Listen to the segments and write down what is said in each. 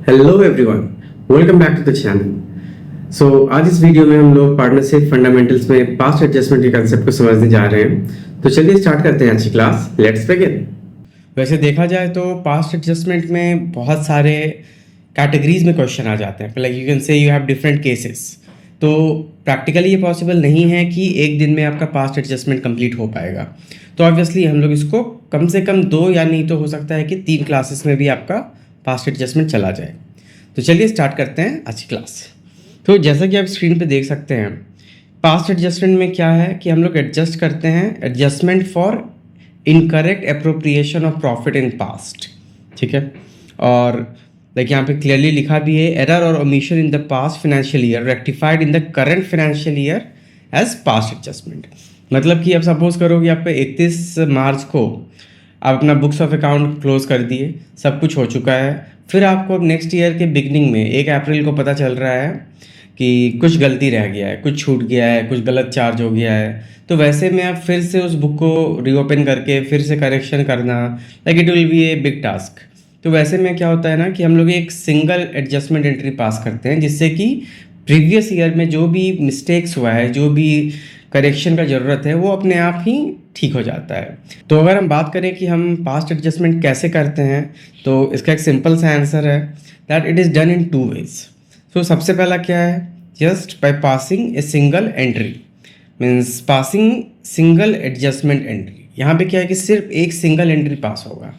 Hello everyone, welcome back to the channel. आज इस video में हम लोग पार्टनरशिप फंडामेंटल्स में पास्ट एडजस्टमेंट के कंसेप्ट को समझने जा रहे हैं। तो चलिए स्टार्ट करते हैं आज की क्लास। Let's begin. वैसे देखा जाए तो पास्ट एडजस्टमेंट में बहुत सारे कैटेगरीज में क्वेश्चन आ जाते हैं। Like you can say you have different cases. तो प्रैक्टिकली ये पॉसिबल नहीं है कि एक दिन में आपका पास्ट एडजस्टमेंट कंप्लीट हो पाएगा। तो ऑब्वियसली हम लोग इसको कम से कम 2 या नहीं तो हो सकता है कि 3 क्लासेस में भी आपका पास्ट एडजस्टमेंट चला जाए। तो चलिए स्टार्ट करते हैं आज की क्लास। तो जैसा कि आप स्क्रीन पे देख सकते हैं, पास्ट एडजस्टमेंट में क्या है कि हम लोग एडजस्ट करते हैं adjustment for incorrect appropriation of profit in past. ठीक है, और लाइक यहाँ पे क्लियरली लिखा भी है, एरर और omission in the past financial year rectified in the current financial year as past adjustment. मतलब कि अब सपोज करो कि आपका 31 मार्च को आप अपना बुक्स ऑफ अकाउंट क्लोज कर दिए, सब कुछ हो चुका है। फिर आपको अब नेक्स्ट ईयर के बिगनिंग में 1 अप्रैल को पता चल रहा है कि कुछ गलती रह गया है, कुछ छूट गया है, कुछ गलत चार्ज हो गया है। तो वैसे में आप फिर से उस बुक को रीओपन करके फिर से करेक्शन करना, like it will be a big task. तो वैसे में क्या होता है ना कि हम लोग एक सिंगल एडजस्टमेंट एंट्री पास करते हैं, जिससे कि प्रीवियस ईयर में जो भी मिस्टेक्स हुआ है, जो भी करेक्शन का ज़रूरत है, वो अपने आप ही ठीक हो जाता है। तो अगर हम बात करें कि हम पास्ट एडजस्टमेंट कैसे करते हैं, तो इसका एक सिंपल सा आंसर है that it is done in 2 ways. So सबसे पहला क्या है, just by passing a single entry, means passing single adjustment entry. यहाँ पे क्या है कि सिर्फ एक सिंगल एंट्री पास होगा।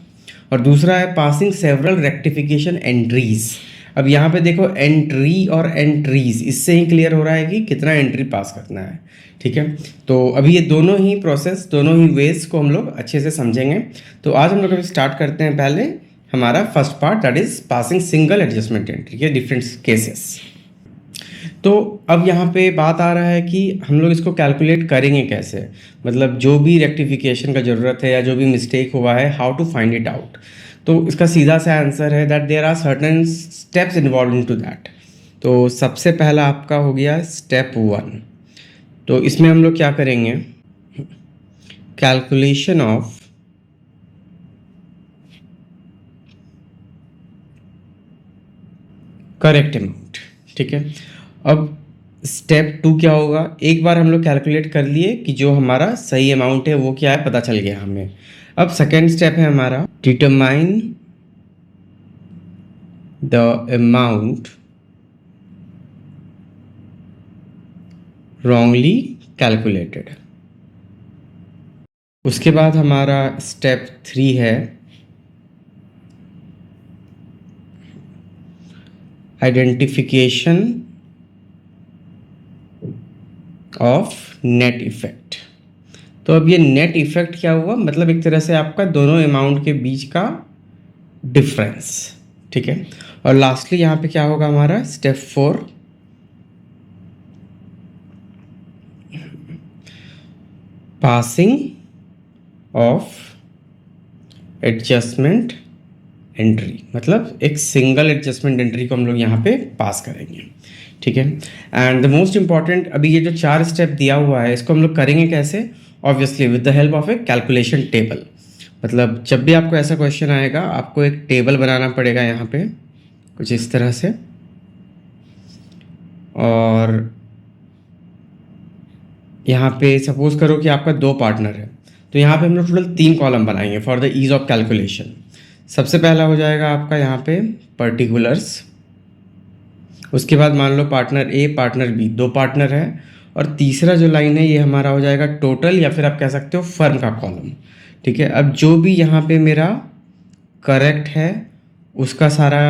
और दूसरा है पासिंग सेवरल रेक्टिफिकेशन एंट्रीज। अब यहाँ पे देखो, एंट्री और एंट्रीज, इससे ही क्लियर हो रहा है कि कितना एंट्री पास करना है। ठीक है, तो अभी ये दोनों ही प्रोसेस, दोनों ही वेज को हम लोग अच्छे से समझेंगे। तो आज हम लोग अभी स्टार्ट करते हैं पहले हमारा first part, that is passing single adjustment entry के डिफरेंट केसेस। तो अब यहाँ पे बात आ रहा है कि हम लोग इसको कैलकुलेट करेंगे कैसे, मतलब जो भी रेक्टिफिकेशन का ज़रूरत है या जो भी मिस्टेक हुआ है, how to find it out. तो इसका सीधा सा आंसर है that there are certain steps involve in to that. तो सबसे पहला आपका हो गया स्टेप 1। तो इसमें हम लोग क्या करेंगे, कैलकुलेशन ऑफ करेक्ट अमाउंट। ठीक है, अब स्टेप 2 क्या होगा, एक बार हम लोग कैलकुलेट कर लिए कि जो हमारा सही अमाउंट है वो क्या है, पता चल गया हमें। अब सेकेंड स्टेप है हमारा determine the amount wrongly calculated. उसके बाद हमारा स्टेप 3 है आइडेंटिफिकेशन ऑफ नेट इफेक्ट। तो अब ये नेट इफेक्ट क्या हुआ, मतलब एक तरह से आपका दोनों अमाउंट के बीच का डिफरेंस। ठीक है, और लास्टली यहाँ पे क्या होगा हमारा step 4, passing of adjustment entry, मतलब एक सिंगल एडजस्टमेंट एंट्री को हम लोग यहाँ पे पास करेंगे। ठीक है, एंड द मोस्ट इंपॉर्टेंट, अभी ये जो 4 स्टेप दिया हुआ है, इसको हम लोग करेंगे कैसे, obviously with the help of A calculation table. मतलब जब भी आपको ऐसा क्वेश्चन आएगा, आपको एक टेबल बनाना पड़ेगा यहाँ पे कुछ इस तरह से, और यहाँ पे सपोज करो कि आपका 2 पार्टनर है, तो यहाँ पे हम लोग टोटल 3 कॉलम बनाएंगे for the ease of calculation. सबसे पहला हो जाएगा आपका यहाँ पे पर्टिकुलर्स। उसके बाद मान लो पार्टनर ए, पार्टनर बी, 2 पार्टनर है। और तीसरा जो लाइन है ये हमारा हो जाएगा टोटल, या फिर आप कह सकते हो फर्म का कॉलम। ठीक है, अब जो भी यहाँ पे मेरा करेक्ट है उसका सारा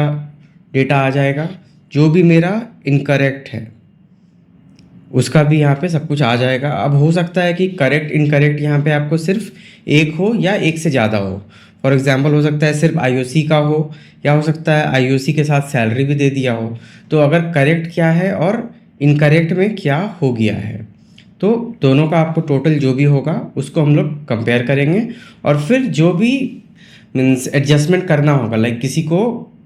डेटा आ जाएगा, जो भी मेरा इनकरेक्ट है उसका भी यहाँ पे सब कुछ आ जाएगा। अब हो सकता है कि करेक्ट इनकरेक्ट यहाँ पे आपको सिर्फ एक हो या एक से ज़्यादा हो। फॉर एग्जांपल हो सकता है सिर्फ आईओसी का हो, या हो सकता है आईओसी के साथ सैलरी भी दे दिया हो। तो अगर करेक्ट क्या है और इनकरेक्ट में क्या हो गया है, तो दोनों का आपको टोटल जो भी होगा उसको हम लोग कंपेयर करेंगे। और फिर जो भी मीन्स एडजस्टमेंट करना होगा, लाइक किसी को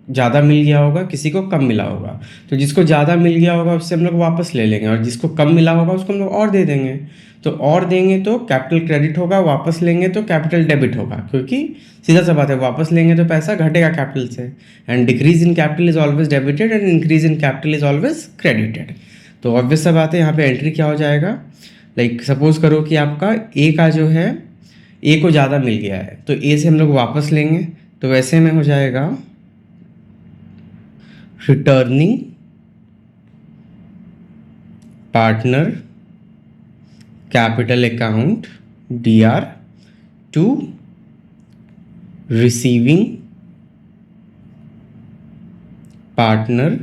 ज़्यादा मिल गया होगा, किसी को कम मिला होगा। तो जिसको ज़्यादा मिल गया होगा उससे हम लोग वापस ले लेंगे, और जिसको कम मिला होगा उसको हम लोग और दे देंगे। तो और देंगे तो कैपिटल क्रेडिट होगा, वापस लेंगे तो कैपिटल डेबिट होगा, क्योंकि सीधा सा बात है, वापस लेंगे तो पैसा घटेगा कैपिटल से। And decrease in capital is always debited and increase in capital is always credited. तो ऑब्वियस सा बात है, यहाँ पे एंट्री क्या हो जाएगा, लाइक सपोज करो कि आपका ए का जो है, ए को ज़्यादा मिल गया है तो ए से हम लोग वापस लेंगे, तो वैसे में हो जाएगा returning partner capital account DR to receiving partner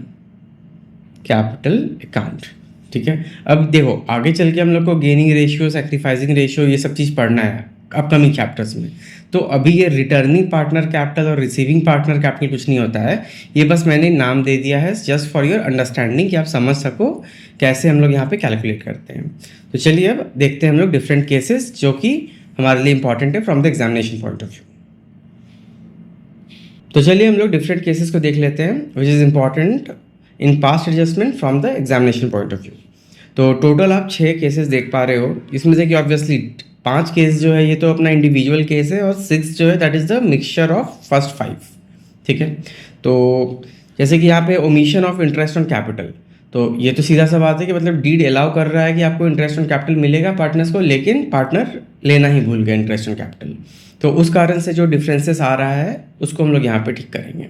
capital account. ठीक है, अब देखो आगे चल के हम लोग को गेनिंग रेशियो, सैक्रिफाइसिंग रेशियो, ये सब चीज़ पढ़ना है अपकमिंग चैप्टर्स में। तो अभी ये रिटर्निंग पार्टनर कैपिटल और रिसीविंग पार्टनर कैपिटल कुछ नहीं होता है, ये बस मैंने नाम दे दिया है जस्ट फॉर योर अंडरस्टैंडिंग, कि आप समझ सको कैसे हम लोग यहाँ पे कैलकुलेट करते हैं। तो चलिए अब देखते हैं हम लोग डिफरेंट केसेस जो कि हमारे लिए इंपॉर्टेंट है from the examination point of view. तो चलिए हम लोग डिफरेंट केसेस को देख लेते हैं which is important in past adjustment from the examination point of view. तो टोटल आप 6 केसेस देख पा रहे हो, इसमें से कि ऑब्वियसली 5 केस जो है ये तो अपना इंडिविजुअल केस है, और 6 जो है that is the mixture of first 5। ठीक है, तो जैसे कि यहाँ पे omission of interest on capital, तो ये तो सीधा सा बात है कि मतलब डीड अलाउ कर रहा है कि आपको इंटरेस्ट ऑन कैपिटल मिलेगा पार्टनर्स को, लेकिन पार्टनर लेना ही भूल गया इंटरेस्ट ऑन कैपिटल। तो उस कारण से जो डिफरेंसेस आ रहा है उसको हम लोग यहाँ पे ठीक करेंगे।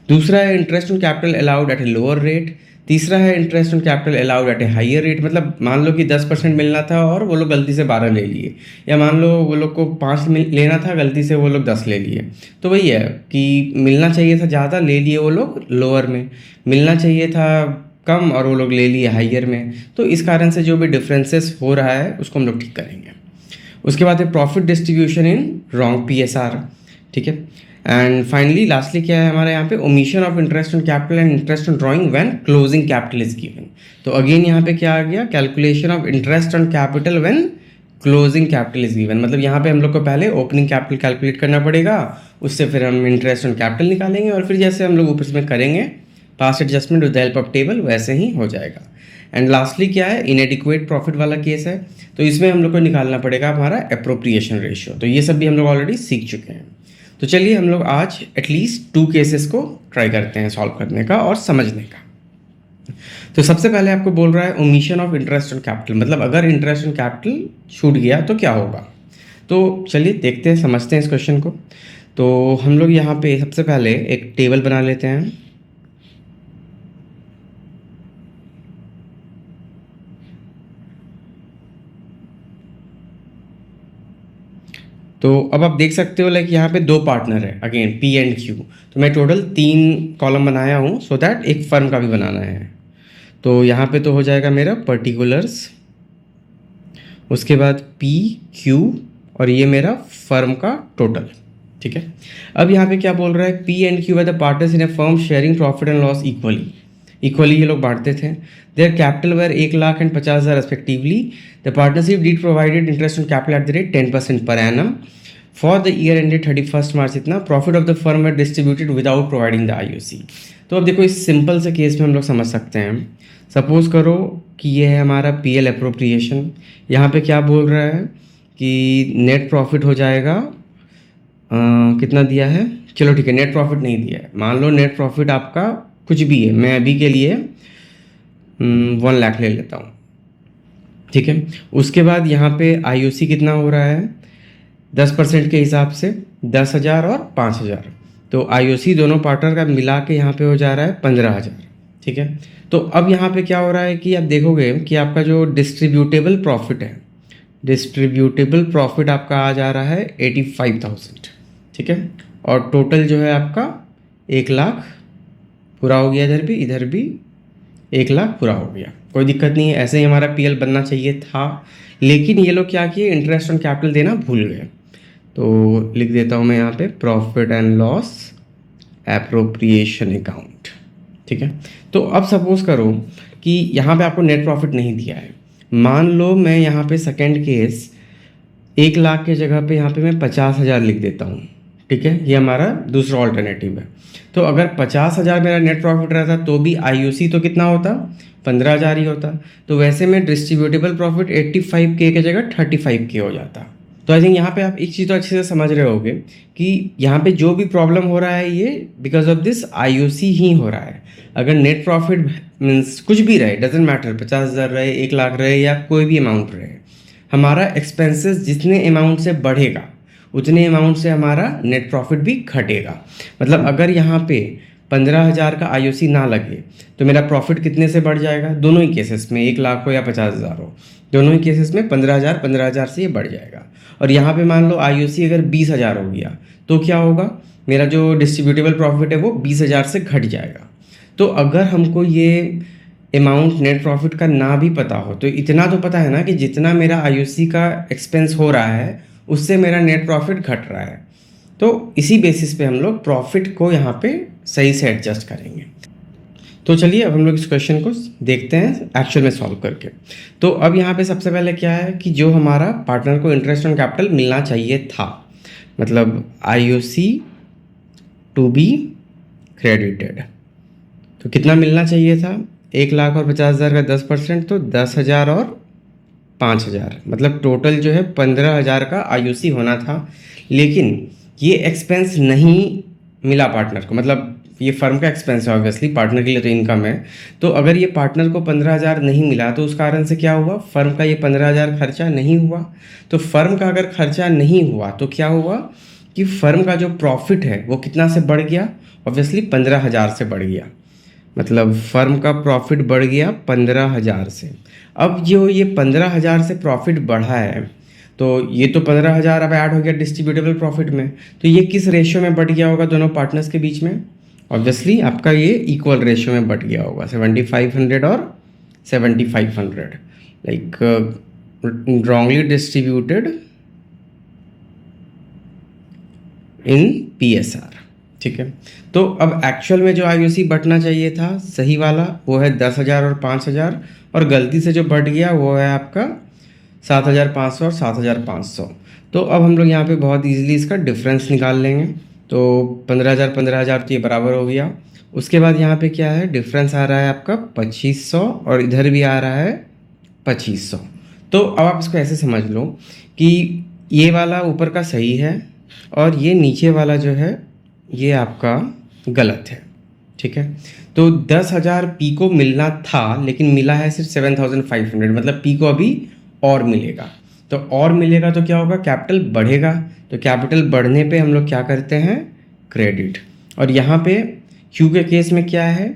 दूसरा है interest on capital allowed at a lower rate. तीसरा है interest on capital allowed at A higher rate, मतलब मान लो कि 10% मिलना था और वो लोग गलती से 12 ले लिए, या मान लो वो लोग को 5 लेना था, गलती से वो लोग 10 ले लिए। तो वही है कि मिलना चाहिए था ज़्यादा, ले लिए वो लोग लोअर में, मिलना चाहिए था कम और वो लोग ले लिए हाइयर में। तो इस कारण से जो भी डिफरेंसेस हो रहा है उसको हम लोग ठीक करेंगे। उसके बाद है profit distribution in wrong PSR। ठीक है, एंड फाइनली लास्टली क्या है हमारे यहाँ पे, omission of interest on capital and interest on drawing when closing capital is given. तो अगेन यहाँ पे क्या आ गया, calculation of interest on capital when closing capital is given. मतलब यहाँ पे हम लोग को पहले ओपनिंग कैपिटल कैलकुलेट करना पड़ेगा, उससे फिर हम इंटरेस्ट ऑन कैपिटल निकालेंगे, और फिर जैसे हम लोग ऊपर में करेंगे past adjustment with the help of table, वैसे ही हो जाएगा। एंड लास्टली क्या है, इनएडिक्वेट प्रॉफिट वाला केस है, तो इसमें हम लोग को निकालना पड़ेगा हमारा एप्रोप्रिएशन रेशियो। तो ये सब भी हम लोग ऑलरेडी सीख चुके हैं। तो चलिए हम लोग आज एटलीस्ट 2 केसेस को ट्राई करते हैं सॉल्व करने का और समझने का। तो सबसे पहले आपको बोल रहा है omission of interest on capital, मतलब अगर इंटरेस्ट ऑन कैपिटल छूट गया तो क्या होगा। तो चलिए देखते हैं, समझते हैं इस क्वेश्चन को। तो हम लोग यहाँ पे सबसे पहले एक टेबल बना लेते हैं। तो अब आप देख सकते हो लाइक यहाँ पे 2 पार्टनर है, अगेन P एंड Q। तो मैं टोटल 3 कॉलम बनाया हूँ सो दैट एक फर्म का भी बनाना है। तो यहाँ पे तो हो जाएगा मेरा पर्टिकुलर्स, उसके बाद P Q और ये मेरा फर्म का टोटल। ठीक है, अब यहाँ पे क्या बोल रहा है, P and Q are the partners in a firm sharing profit and loss equally ये लोग बांटते थे। Their capital were 1,00,000 and 50,000 respectively. The partnership deed provided interest on capital at the rate 10% per annum for the year ended 31 March इतना। Profit of the firm were distributed without providing the IOC। तो अब देखो इस simple से case में हम लोग समझ सकते हैं। सपोज करो कि ये है हमारा PL अप्रोप्रिएशन, यहाँ पे क्या बोल रहा है कि नेट प्रॉफिट हो जाएगा कितना दिया है, चलो ठीक है नेट प्रॉफिट नहीं दिया है, मान लो नेट प्रॉफिट आपका कुछ भी है, मैं अभी के लिए 1 लाख ले लेता हूँ। ठीक है, उसके बाद यहाँ पे IOC कितना हो रहा है 10% के हिसाब से 10,000 और 5,000। तो IOC दोनों पार्टनर का मिला के यहाँ पे हो जा रहा है 15,000। ठीक है, तो अब यहाँ पे क्या हो रहा है कि आप देखोगे कि आपका जो डिस्ट्रीब्यूटेबल प्रॉफिट है, डिस्ट्रीब्यूटेबल प्रॉफिट आपका आ जा रहा है 85,000। ठीक है, और टोटल जो है आपका 1 लाख पूरा हो गया, इधर भी 1 लाख पूरा हो गया, कोई दिक्कत नहीं है। ऐसे ही हमारा PL बनना चाहिए था, लेकिन ये लोग क्या किए, इंटरेस्ट ऑन कैपिटल देना भूल गए। तो लिख देता हूँ मैं यहाँ पे profit and loss appropriation account. ठीक है, तो अब सपोज करो कि यहाँ पे आपको नेट प्रॉफिट नहीं दिया है, मान लो मैं यहाँ पे सेकेंड केस 1 लाख के जगह पे यहाँ पे मैं 50,000 लिख देता हूँ। ठीक है, ये हमारा दूसरा ऑल्टरनेटिव है। तो अगर 50,000 मेरा नेट प्रॉफिट रहता तो भी आईयूसी तो कितना होता, 15,000 ही होता। तो वैसे में डिस्ट्रीब्यूटेबल प्रॉफिट 85K की जगह 35K हो जाता। तो आई थिंक यहाँ पे आप एक चीज़ तो अच्छे से समझ रहे होगे कि यहाँ पे जो भी प्रॉब्लम हो रहा है ये बिकॉज ऑफ दिस आईयूसी ही हो रहा है। अगर नेट प्रॉफिट मीन्स कुछ भी रहे, डजेंट मैटर, 50,000 रहे, 1 लाख रहे या कोई भी अमाउंट रहे, हमारा एक्सपेंसेस जितने अमाउंट से बढ़ेगा उतने अमाउंट से हमारा नेट प्रॉफिट भी घटेगा। मतलब अगर यहाँ पे 15,000 का आईओसी ना लगे तो मेरा प्रॉफिट कितने से बढ़ जाएगा, दोनों ही केसेस में, 1 लाख हो या 50,000 हो, दोनों ही केसेस में 15,000 से ये बढ़ जाएगा। और यहाँ पे मान लो आईओसी अगर 20,000 हो गया तो क्या होगा, मेरा जो डिस्ट्रीब्यूटेबल प्रॉफिट है वो 20,000 से घट जाएगा। तो अगर हमको ये अमाउंट नेट प्रॉफिट का ना भी पता हो तो इतना तो पता है ना कि जितना मेरा आईओसी का एक्सपेंस हो रहा है उससे मेरा नेट प्रॉफिट घट रहा है। तो इसी बेसिस पे हम लोग प्रॉफिट को यहाँ पे सही से एडजस्ट करेंगे। तो चलिए अब हम लोग इस क्वेश्चन को देखते हैं एक्चुअल में सॉल्व करके। तो अब यहाँ पे सबसे पहले क्या है कि जो हमारा पार्टनर को इंटरेस्ट ऑन कैपिटल मिलना चाहिए था, मतलब आईओसी टू बी क्रेडिटेड, तो कितना मिलना चाहिए था, 1 लाख और 50,000 का 10%, तो 10,000 और 5,000, मतलब टोटल जो है 15,000 का आईओसी होना था। लेकिन ये एक्सपेंस नहीं मिला पार्टनर को, मतलब ये फर्म का एक्सपेंस है, ऑब्वियसली पार्टनर के लिए तो इनकम है। तो अगर ये पार्टनर को 15,000 नहीं मिला तो उस कारण से क्या हुआ, फर्म का ये 15,000 खर्चा नहीं हुआ। तो फर्म का अगर खर्चा नहीं हुआ तो क्या हुआ कि फर्म का जो प्रॉफिट है वो कितना से बढ़ गया, ऑब्वियसली 15,000 से बढ़ गया। मतलब फर्म का प्रॉफिट बढ़ गया 15,000 से। अब जो ये 15,000 से प्रॉफिट बढ़ा है तो ये तो 15,000 अब ऐड हो गया डिस्ट्रीब्यूटेबल प्रॉफिट में, तो ये किस रेशियो में बढ़ गया होगा दोनों पार्टनर्स के बीच में, ऑब्वियसली आपका ये इक्वल रेशियो में बढ़ गया होगा, 7,500 और 7,500, like wrongly distributed in PSR। ठीक है, तो अब एक्चुअल में जो आईओसी बढ़ना चाहिए था सही वाला वो है 10,000 और 5,000, और गलती से जो बढ़ गया वो है आपका 7,500 और 7,500। तो अब हम लोग यहाँ पे बहुत इजीली इसका डिफरेंस निकाल लेंगे। तो 15,000 तो ये बराबर हो गया। उसके बाद यहाँ पे क्या है, डिफरेंस आ रहा है आपका 2,500 और इधर भी आ रहा है 2,500। तो अब आप इसको ऐसे समझ लो कि ये वाला ऊपर का सही है और ये नीचे वाला जो है ये आपका गलत है। ठीक है, तो 10,000 पी को मिलना था लेकिन मिला है सिर्फ 7,500, मतलब पी को अभी और मिलेगा। तो और मिलेगा तो क्या होगा, कैपिटल बढ़ेगा। तो कैपिटल बढ़ने पे हम लोग क्या करते हैं, क्रेडिट। और यहाँ पे क्यू के केस में क्या है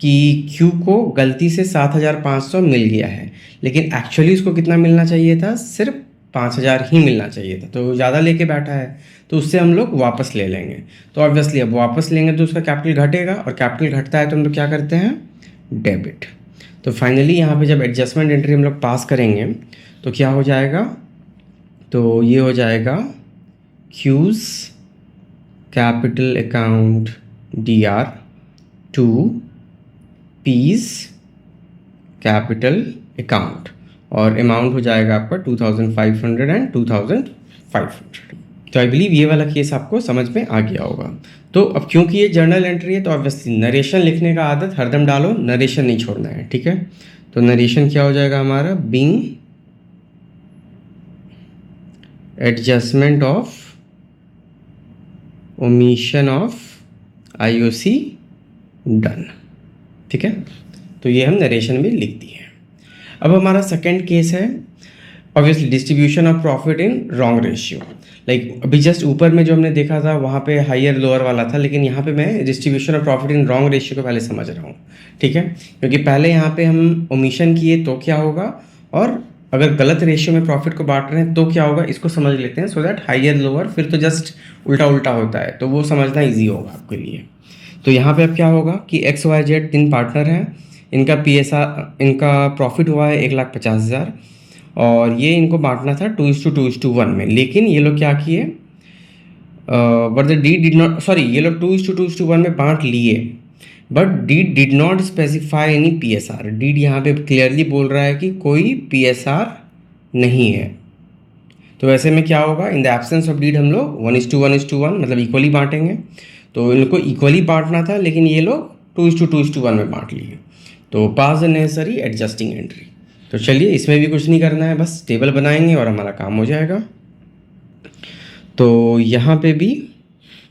कि क्यू को गलती से 7,500 मिल गया है, लेकिन एक्चुअली उसको कितना मिलना चाहिए था, सिर्फ 5,000 ही मिलना चाहिए था। तो ज़्यादा लेके बैठा है तो उससे हम लोग वापस ले लेंगे। तो ऑब्वियसली अब वापस लेंगे तो उसका कैपिटल घटेगा, और कैपिटल घटता है तो हम लोग क्या करते हैं, डेबिट। तो फाइनली यहाँ पे जब एडजस्टमेंट एंट्री हम लोग पास करेंगे तो क्या हो जाएगा, तो ये हो जाएगा Q's capital account DR to P's capital account, और अमाउंट हो जाएगा आपका 2,500 एंड 2,500। तो आई बिलीव ये वाला केस आपको समझ में आ गया होगा। तो अब क्योंकि ये जर्नल एंट्री है तो ऑब्वियसली नरेशन लिखने का आदत हरदम डालो, नरेशन नहीं छोड़ना है। ठीक है, तो नरेशन क्या हो जाएगा हमारा, being adjustment of omission of IOC done. ठीक है, तो ये हम नरेशन में लिख दिए हैं। अब हमारा सेकंड केस है obviously distribution of profit in wrong ratio. Like अभी जस्ट ऊपर में जो हमने देखा था वहाँ पे हायर लोअर वाला था, लेकिन यहाँ पे मैं distribution of profit in wrong ratio को पहले समझ रहा हूँ। ठीक है, क्योंकि पहले यहाँ पे हम ओमिशन किए तो क्या होगा, और अगर गलत रेशियो में प्रॉफिट को बांट रहे हैं तो क्या होगा, इसको समझ लेते हैं सो दैट हायर लोअर फिर तो जस्ट उल्टा उल्टा होता है, तो वो समझना ईजी होगा आपके लिए। तो यहाँ पे अब क्या होगा कि XYZ 3 पार्टनर हैं, इनका PSR इनका प्रॉफिट हुआ है 1,50,000 और ये इनको बांटना था 2:2:1 में, लेकिन ये लोग क्या किए, but the D did not, sorry ये लोग 2:2:1 में बांट लिए, but D did not specify any PSR। D यहाँ पे क्लियरली बोल रहा है कि कोई PSR नहीं है। तो वैसे में क्या होगा, in the absence of deed हम लोग 1:1:1 मतलब इक्वली बांटेंगे। तो इनको इक्वली बांटना था, लेकिन ये लोग 2:2:1 में बांट लिए। तो पास द नेसेसरी एडजस्टिंग एंट्री। तो चलिए, इसमें भी कुछ नहीं करना है, बस टेबल बनाएंगे और हमारा काम हो जाएगा। तो यहाँ पे भी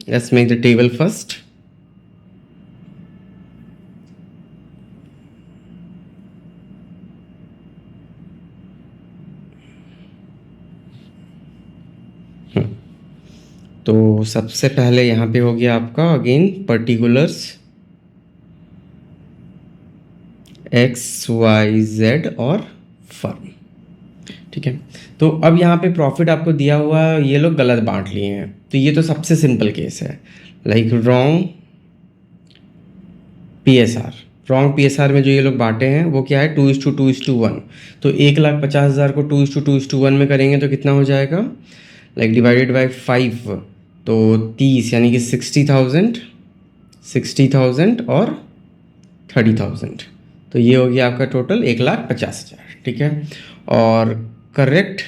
let's make the table first. तो सबसे पहले यहाँ पे हो गया आपका अगेन पर्टिकुलर्स XYZ और फर्म, ठीक है। तो अब यहाँ पे प्रॉफिट आपको दिया हुआ है, ये लोग गलत बांट लिए हैं। तो ये तो सबसे सिंपल केस है, like wrong PSR। Wrong PSR में जो ये लोग बांटे हैं वो क्या है, 2:2:1। तो 1,50,000 को 2:2:1 में करेंगे तो कितना हो जाएगा, लाइक डिवाइडेड बाई 5, तो 30, यानी कि 60,000 और 30,000। तो ये हो गया आपका टोटल 1,50,000, ठीक है। और करेक्ट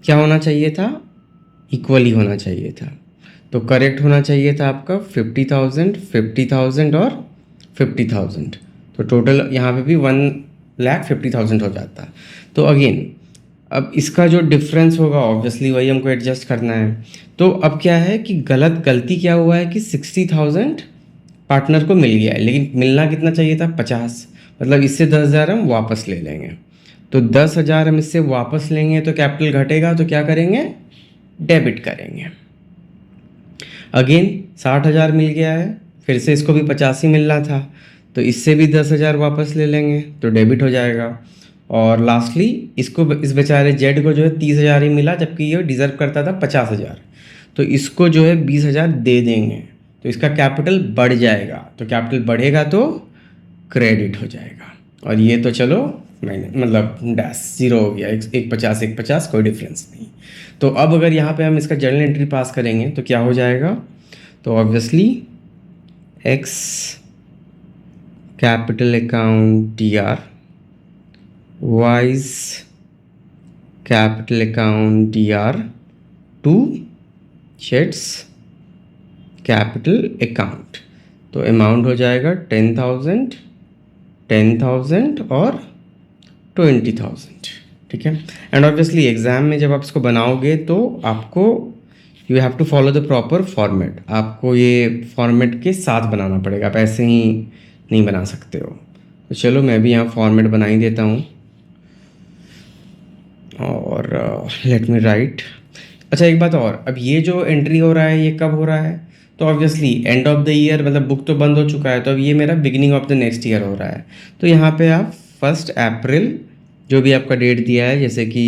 क्या होना चाहिए था, इक्वली होना चाहिए था। तो करेक्ट होना चाहिए था आपका 50,000, 50,000 और 50,000। तो टोटल यहाँ पे भी 1,50,000 हो जाता। तो अगेन अब इसका जो डिफरेंस होगा ऑब्वियसली वही हमको एडजस्ट करना है। तो अब क्या है कि गलती क्या हुआ है कि 60,000 पार्टनर को मिल गया है, लेकिन मिलना कितना चाहिए था, 50। मतलब इससे 10,000 हम वापस ले लेंगे। तो 10,000 हम इससे वापस लेंगे तो कैपिटल घटेगा, तो क्या करेंगे, डेबिट करेंगे। अगेन 60,000 मिल गया है, फिर से इसको भी 50 ही मिलना था, तो इससे भी 10,000 वापस ले लेंगे तो डेबिट हो जाएगा। और लास्टली इसको, इस बेचारे जेड को जो है 30,000 ही मिला, जबकि ये डिज़र्व करता था 50,000। तो इसको जो है 20,000 दे देंगे, तो इसका कैपिटल बढ़ जाएगा। तो कैपिटल बढ़ेगा तो क्रेडिट हो जाएगा। और ये तो चलो मैंने मतलब डैश 0 हो गया, 1,50 कोई डिफरेंस नहीं। तो अब अगर यहाँ पे हम इसका जर्नल एंट्री पास करेंगे तो क्या हो जाएगा, तो obviously X capital account DR, Y's capital account DR to जेड्स कैपिटल अकाउंट। तो अमाउंट हो जाएगा 10,000, 10,000 और 20,000, ठीक है। एंड ऑब्वियसली एग्ज़ाम में जब आप इसको बनाओगे तो आपको you have to follow the proper format. आपको ये फॉर्मेट के साथ बनाना पड़ेगा, आप ऐसे ही नहीं बना सकते हो। तो चलो मैं भी यहाँ फॉर्मेट बना ही देता हूँ और लेट मी राइट। अच्छा एक बात और, अब ये जो एंट्री हो रहा है ये कब हो रहा है, तो obviously end of the year, मतलब बुक तो बंद हो चुका है, तो अब ये मेरा beginning of the next year हो रहा है। तो यहाँ पे आप 1 अप्रैल जो भी आपका डेट दिया है, जैसे कि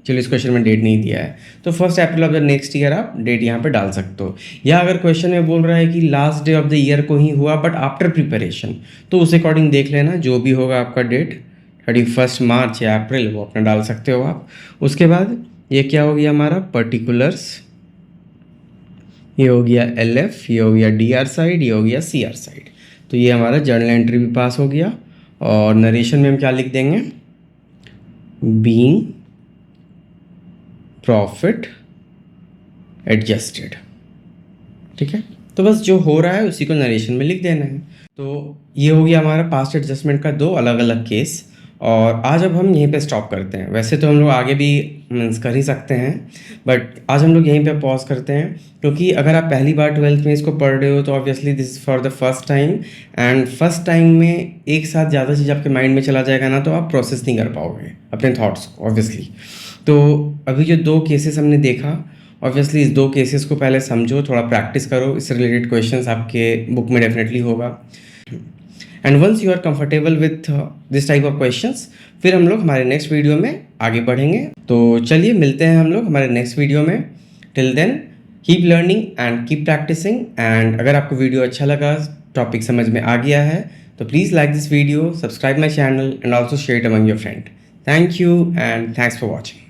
चलो इस क्वेश्चन में डेट नहीं दिया है, तो 1 अप्रैल ऑफ द नेक्स्ट ईयर आप डेट यहाँ पे डाल सकते हो। या अगर क्वेश्चन में बोल रहा है कि last day of the year को ही हुआ बट आफ्टर प्रिपरेशन, तो उस अकॉर्डिंग देख लेना, जो भी होगा आपका डेट 31 मार्च या अप्रैल वो अपना डाल सकते हो आप। उसके बाद ये क्या हो गया हमारा पर्टिकुलर्स, ये हो गया LF, ये हो गया DR साइड, ये हो गया CR साइड। तो ये हमारा जर्नल एंट्री भी पास हो गया। और नरेशन में हम क्या लिख देंगे, बीइंग प्रॉफिट एडजस्टेड, ठीक है। तो बस जो हो रहा है उसी को नरेशन में लिख देना है। तो ये हो गया हमारा पास्ट एडजस्टमेंट का 2 अलग अलग केस। और आज अब हम यहीं पे स्टॉप करते हैं। वैसे तो हम लोग आगे भी मीन्स कर ही सकते हैं, बट आज हम लोग यहीं पे पॉज करते हैं, क्योंकि अगर आप पहली बार 12th में इसको पढ़ रहे हो तो obviously this is for the first time. And first time में एक साथ ज़्यादा चीज़ आपके माइंड में चला जाएगा ना, तो आप प्रोसेस नहीं कर पाओगे अपने थाट्स को ऑब्वियसली। तो अभी जो 2 केसेस हमने देखा, ऑब्वियसली इस 2 केसेस को पहले समझो, थोड़ा प्रैक्टिस करो, इससे रिलेटेड क्वेश्चंस आपके बुक में डेफिनेटली होगा। And once you are comfortable with this type of questions, फिर हम लोग हमारे नेक्स्ट वीडियो में आगे बढ़ेंगे। तो चलिए मिलते हैं हम लोग हमारे नेक्स्ट वीडियो में। Till then keep learning and keep practising. And अगर आपको वीडियो अच्छा लगा, टॉपिक समझ में आ गया है, तो please like this video, subscribe my channel and also share it among your friend. Thank you and thanks for watching.